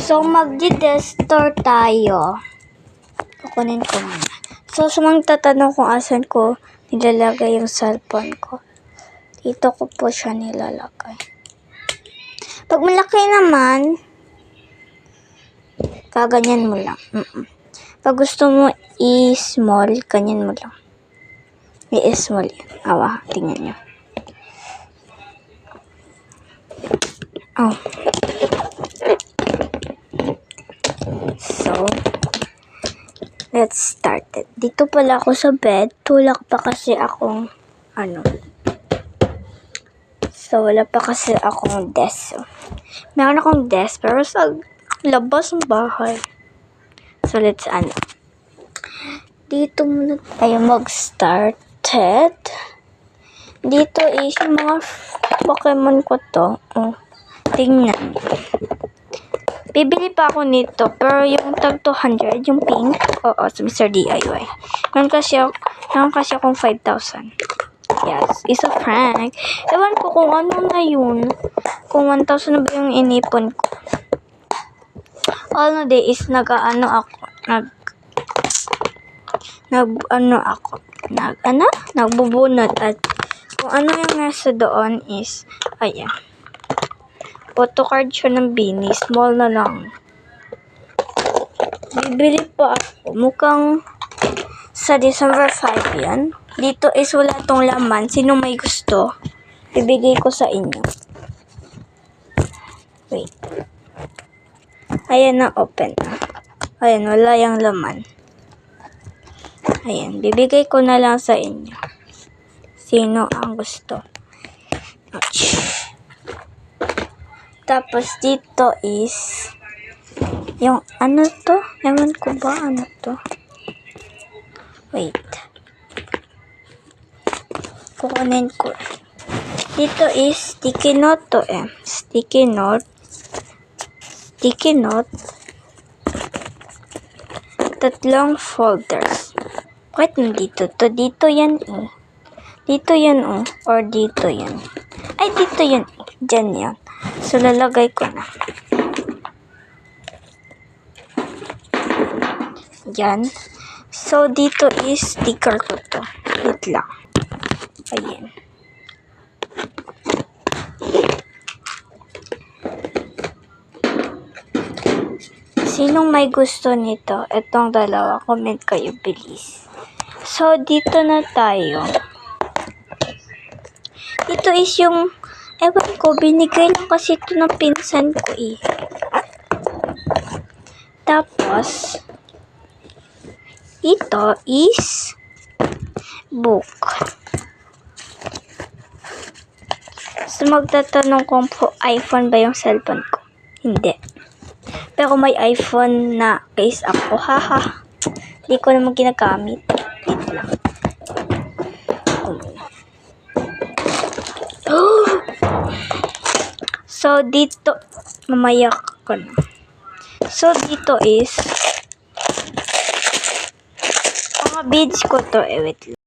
So, magdi-desktop tayo. Kukunin ko muna. So, sa mga tatanong kung asan ko nilalagay yung cellphone ko. Dito ko po siya nilalagay. Pag malaki naman, kaganyan mo lang. Pag gusto mo i-small, ganyan mo lang. I-small yan. Awa, tingnan nyo. Oh. So, let's start it. Dito pala ako sa bed. Tulak pa kasi akong, So, wala pa kasi akong desk. So, meron akong desk, pero sa labas ng bahay. So, let's Dito muna tayo mag-started. Dito is yung mga Pokemon ko to. Tingnan. Bibili pa ako nito, pero yung tag 200, yung pink, sa Mr. DIY. Meron kasi akong 5,000. Yes, it's a prank. Ewan ko kung ano na yun. Kung 1,000 na ba yung inipon ko. All na day is nagbubunot at kung ano yung nasa doon is, ayan. Photocard siya ng Bini. Small na lang. Bibili pa ako. Mukhang sa December 5 yan. Dito is wala tong laman. Sino may gusto? Bibigay ko sa inyo. Wait. Ayan na, open na. Ayan, wala yung laman. Ayan, bibigay ko na lang sa inyo. Sino ang gusto? Ouch. Tapos dito is yung to? Ewan ko ba to? Wait. Kukunin ko. Dito is sticky note to Sticky note. Tatlong folders. Bakit nandito to? Dito yan Dito yan or dito yan. Ay, dito yan Diyan yan. So, lalagay ko na. Yan. So, dito is sticker ko to. Wait lang. Ayan. Sinong may gusto nito? Itong dalawa. Comment kayo, bilis. So, dito na tayo. Dito is yung ewan ko, binigay lang kasi ito ng pinsan ko Tapos, ito is book. So, magtatanong kung iPhone ba yung cellphone ko. Hindi. Pero may iPhone na case ako. Haha. Hindi ko naman ginagamit. Wait lang. So, dito, mamaya ko na. So, dito is, mga beads ko to. Wait lang.